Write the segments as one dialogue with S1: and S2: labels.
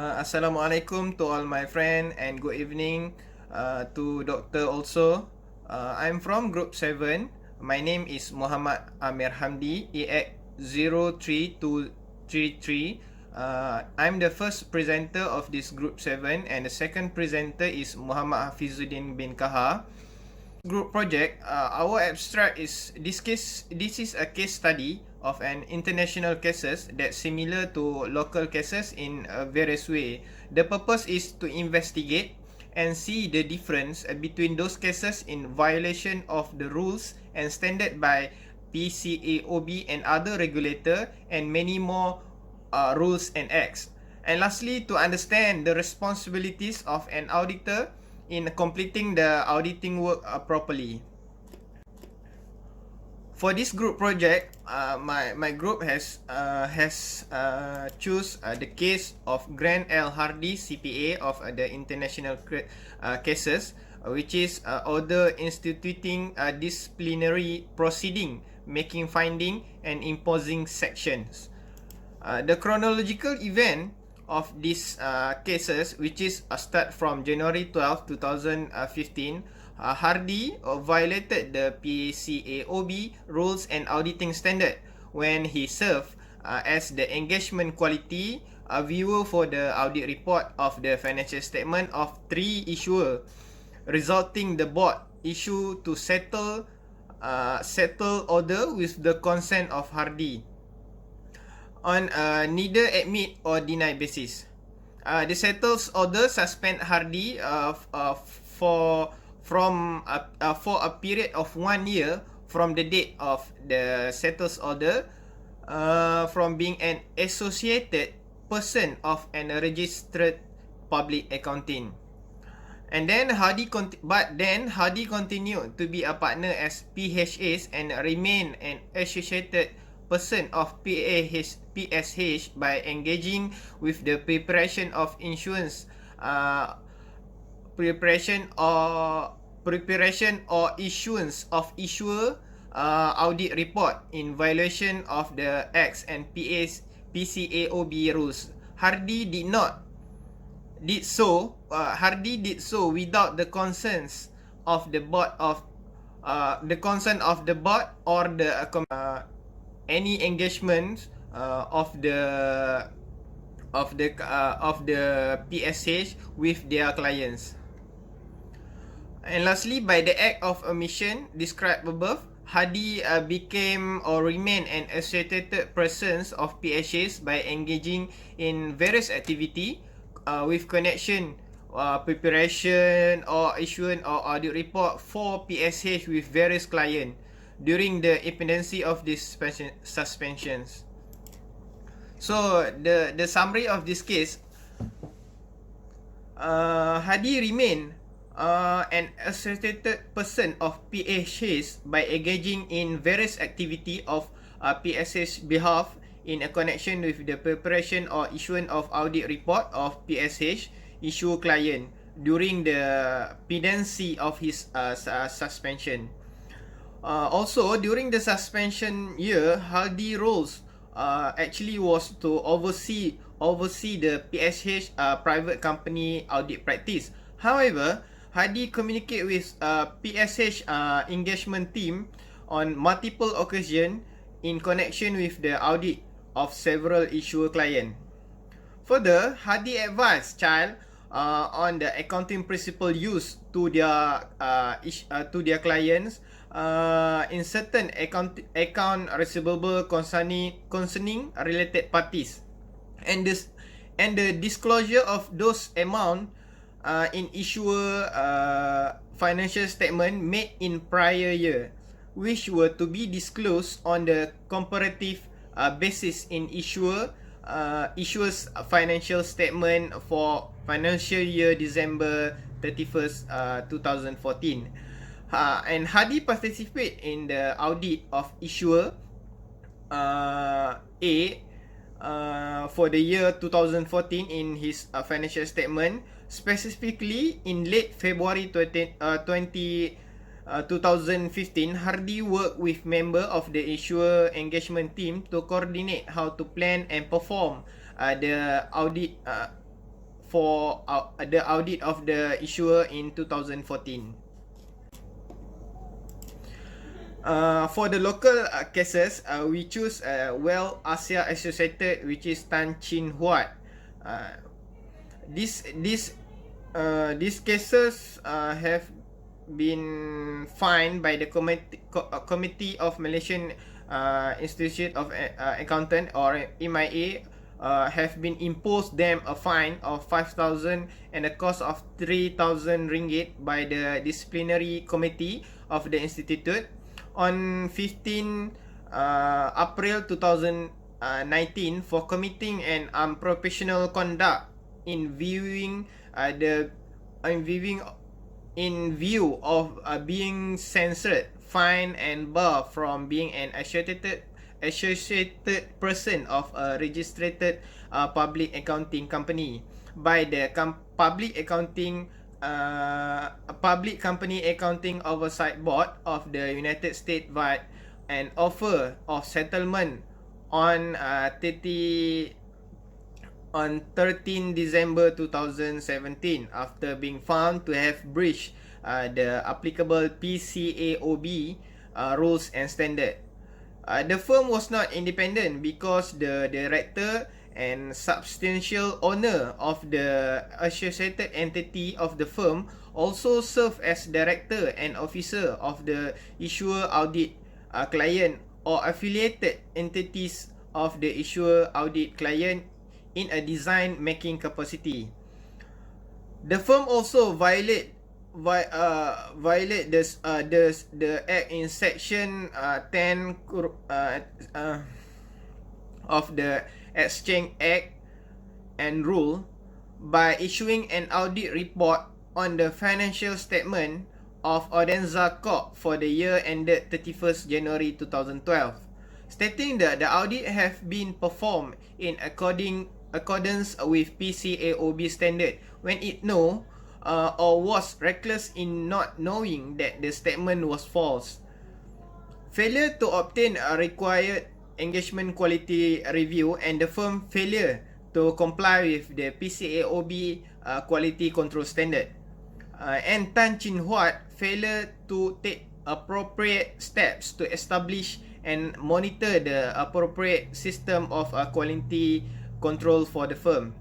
S1: Assalamualaikum to all my friend and good evening to Doctor also. I'm from Group 7. My name is Muhammad Amir Hamdi, EX03233. I'm the first presenter of this Group 7 and the second presenter is Muhammad Hafizuddin bin Kahar. Group project, our abstract is this is a case study of an international cases that similar to local cases in a various way. The purpose is to investigate and see the difference between those cases in violation of the rules and standard by PCAOB and other regulator and many more rules and acts. And lastly, to understand the responsibilities of an auditor in completing the auditing work properly. For this group project, my group has choose the case of Grant L. Hardy CPA of the international cases, which is order instituting a disciplinary proceeding, making finding and imposing sanctions. The chronological event of these cases, which is start from January 12, 2015, Hardy violated the PCAOB rules and auditing standard when he served as the engagement quality viewer for the audit report of the financial statement of 3 issuer, resulting the board issue to settle order with the consent of Hardy on neither admit or deny basis. The settles order suspend Hardy for a period of 1 year from the date of the settles order from being an associated person of an registered public accounting. And then Hardy continued to be a partner as PHS and remain an associated person of PSH by engaging with the preparation of insurance preparation or issuance of issuer audit report in violation of the Acts and PCAOB rules. Hardy did so without the consent of the board or the any engagement of the PSH with their clients. And lastly, by the act of omission described above, Hardy became or remained an associated person of PSH by engaging in various activity with connection, preparation or issuance or audit report for PSH with various clients during the pendency of these suspensions. So the summary of this case, Hardy remained an associated person of PSH by engaging in various activity of PSH behalf in a connection with the preparation or issuance of audit report of PSH issue client during the pendency of his suspension. Also, during the suspension year, Hardy roles actually was to oversee the PSH private company audit practice. However, Hardy communicate with PSH engagement team on multiple occasions in connection with the audit of several issuer client. Further, Hardy advised child on the accounting principle used to their clients in certain account receivable concerning related parties, and the disclosure of those amount in issuer financial statement made in prior year, which were to be disclosed on the comparative basis in issuer's financial statement for financial year December 31st, 2014. And Hardy participate in the audit of issuer A for the year 2014 in his financial statement. Specifically, in late February 2015, Hardy worked with member of the issuer engagement team to coordinate how to plan and perform the audit for the audit of the issuer in 2014. For the local cases, we choose Well Asia Associated, which is Tan Chin Huat. These cases have been fined by the Committee of Malaysian Institute of Accountant, or MIA, have been imposed them a fine of 5,000 and a cost of 3,000 ringgit by the disciplinary committee of the institute on 15 April 2019 for committing an unprofessional conduct in view of being censored, fined, and barred from being an associated person of a registered public accounting company by the Public Company Accounting Oversight Board of the United States via an offer of settlement on 13 December 2017 after being found to have breached the applicable PCAOB rules and standard. The firm was not independent because the director and substantial owner of the associated entity of the firm also served as director and officer of the issuer audit client or affiliated entities of the issuer audit client in a design making capacity. The firm also violate the act in section 10 of the Exchange Act and Rule by issuing an audit report on the financial statement of Audenza Corp for the year ended 31st January 2012, stating that the audit have been performed in accordance with PCAOB standard when it know or was reckless in not knowing that the statement was false. Failure to obtain a required engagement quality review and the firm failure to comply with the PCAOB quality control standard. And Tan Chin Huat failure to take appropriate steps to establish and monitor the appropriate system of quality control for the firm.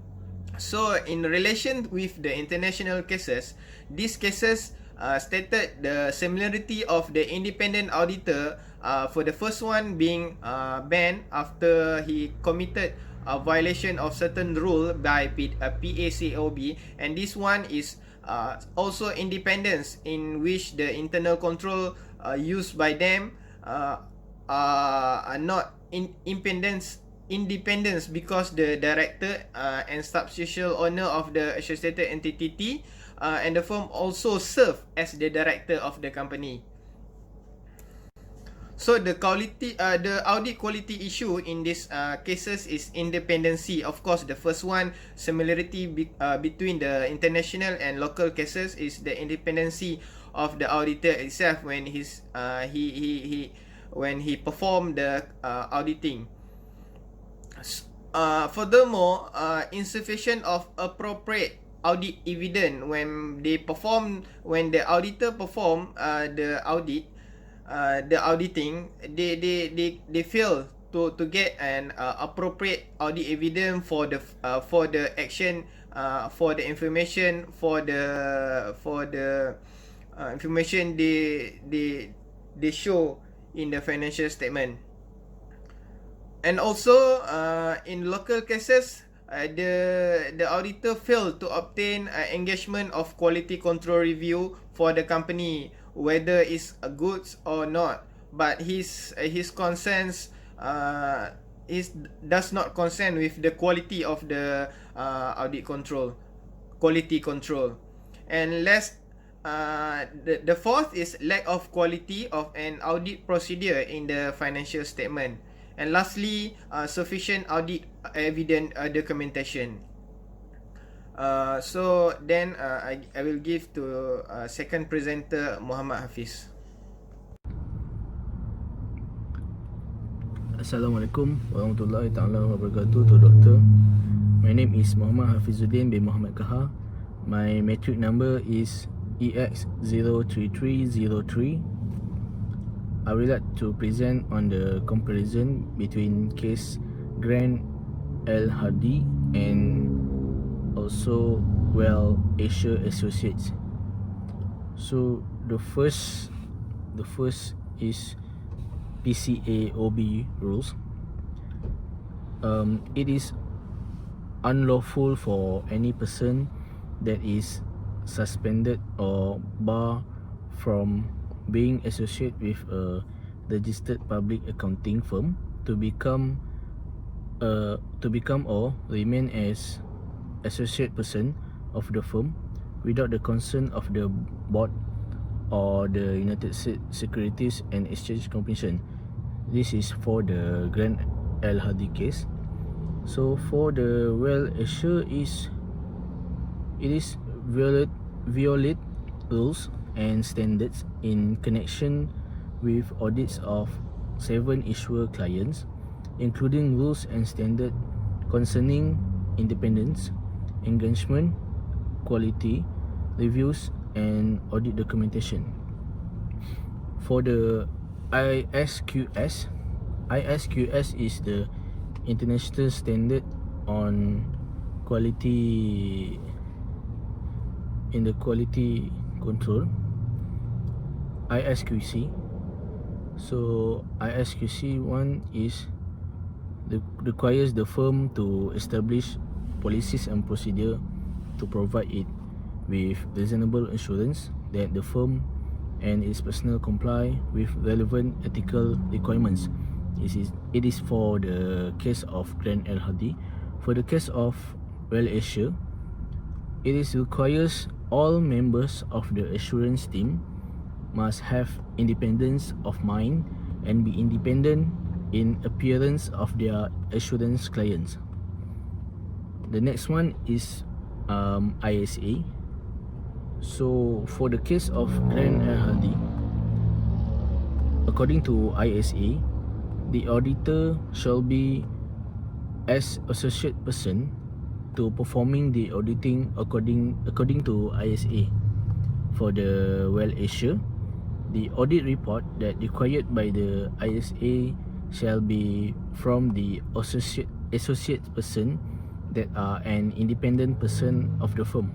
S1: So in relation with the international cases, these cases stated the similarity of the independent auditor, for the first one being banned after he committed a violation of certain rule by PACOB, and this one is also independence, in which the internal control used by them are not independence because the director and substantial owner of the associated entity and the firm also serve as the director of the company. So the audit quality issue in these cases is independency. Of course, the first one, similarity between the international and local cases, is the independency of the auditor itself when he performed the auditing. Furthermore, insufficient of appropriate audit evidence when the auditor perform the auditing, they fail to get an appropriate audit evidence for the action, for the information, for the information they show in the financial statement. And also in local cases, the auditor failed to obtain engagement of quality control review for the company, whether it's goods or not, but his concerns does not concern with the quality of the audit control, quality control. And last, the fourth is lack of quality of an audit procedure in the financial statement. And lastly, sufficient audit evidence documentation. So then I will give to second presenter, Muhammad Hafiz.
S2: Assalamualaikum warahmatullahi taala wabarakatuh, Tuan Doktor. My name is Muhammad Hafizuddin bin Muhammad Kahar. My matric number is EX03303. I would like to present on the comparison between case Grand L Hardy and also Well Asia Associates. So the first is PCAOB rules. It is unlawful for any person that is suspended or barred from being associated with a registered public accounting firm to become or remain as associate person of the firm without the consent of the board or the United States Securities and Exchange Commission. This is for the Grand L Hardy case. So for the Well Asia it is violate rules and standards in connection with audits of 7 issuer clients, including rules and standards concerning independence, engagement, quality, reviews and audit documentation. For the ISQS is the international standard on quality in the quality control. ISQC. So ISQC 1 is requires the firm to establish policies and procedure to provide it with reasonable assurance that the firm and its personnel comply with relevant ethical requirements. It is for the case of Grand L Hardy. For the case of Well Asia, it requires all members of the assurance team must have independence of mind and be independent in appearance of their assurance clients. The next one is ISA. So for the case of Grand L Hardy, according to ISA, the auditor shall be as associate person to performing the auditing according to ISA. For the Well Asia, the audit report that required by the ISA shall be from the associate person that are an independent person of the firm.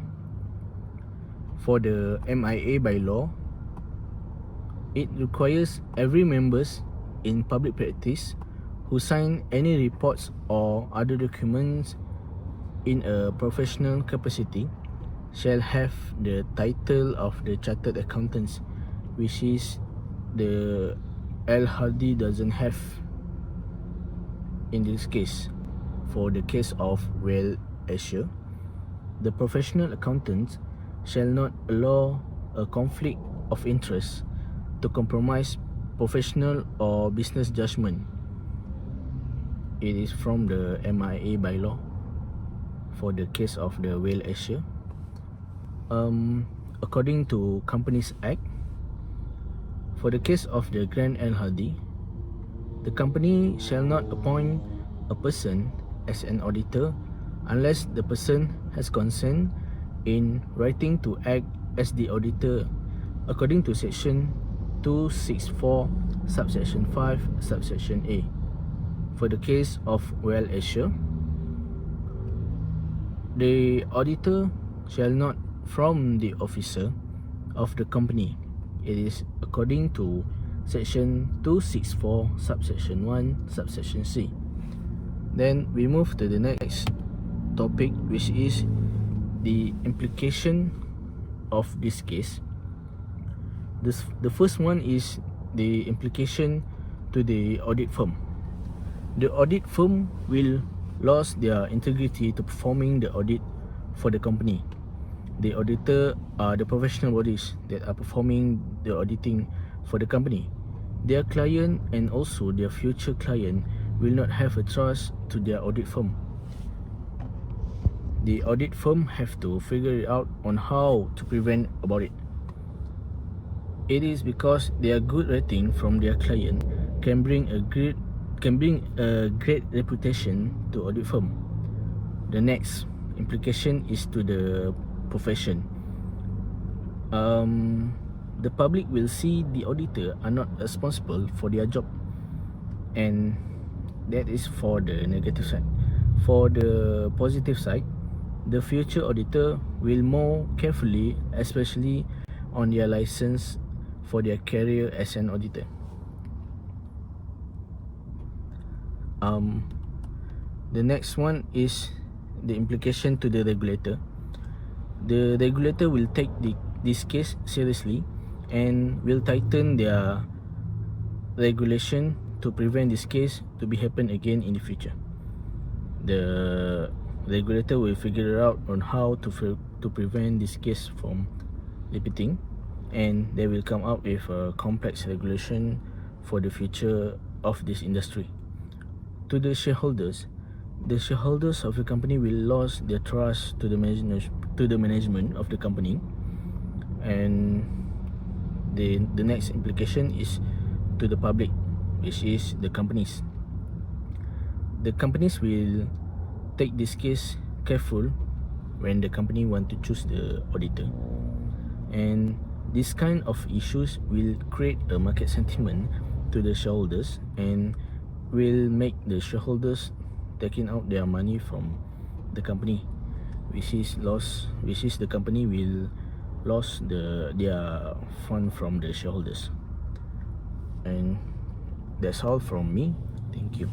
S2: For the MIA by law, it requires every members in public practice who sign any reports or other documents in a professional capacity shall have the title of the chartered accountants, which is the L Hardy doesn't have in this case. For the case of Well Asia, the professional accountants shall not allow a conflict of interest to compromise professional or business judgment. It is from the MIA bylaw for the case of the Well Asia. According to Companies Act, for the case of the Grand L Hardy, the company shall not appoint a person as an auditor unless the person has consent in writing to act as the auditor according to section 264 subsection 5 subsection A. For the case of Well Asia, the auditor shall not from the officer of the company. It is according to section 264 subsection 1 subsection C. Then we move to the next topic, which is the implication of this case. The first one is the implication to the audit firm. The audit firm will lose their integrity to performing the audit for the company. The auditor are the professional bodies that are performing the auditing for the company. Their client and also their future client will not have a trust to their audit firm. The audit firm have to figure it out on how to prevent about it. It is because their good rating from their client can bring a great reputation to audit firm. The next implication is to the profession. The public will see the auditor are not responsible for their job, and that is for the negative side. For the positive side, the future auditor will more carefully, especially on their license for their career as an auditor. The next one is the implication to the regulator. The regulator will take this case seriously and will tighten their regulation to prevent this case to be happen again in the future. The regulator will figure out on how to prevent this case from repeating, and they will come up with a complex regulation for the future of this industry. To the shareholders of the company will lose their trust to the management of the company, and the next implication is to the public, which is the companies. The companies will take this case careful when the company want to choose the auditor, and this kind of issues will create a market sentiment to the shareholders and will make the shareholders taking out their money from the company, which is the company will lose their fund from the shareholders. And that's all from me. Thank you.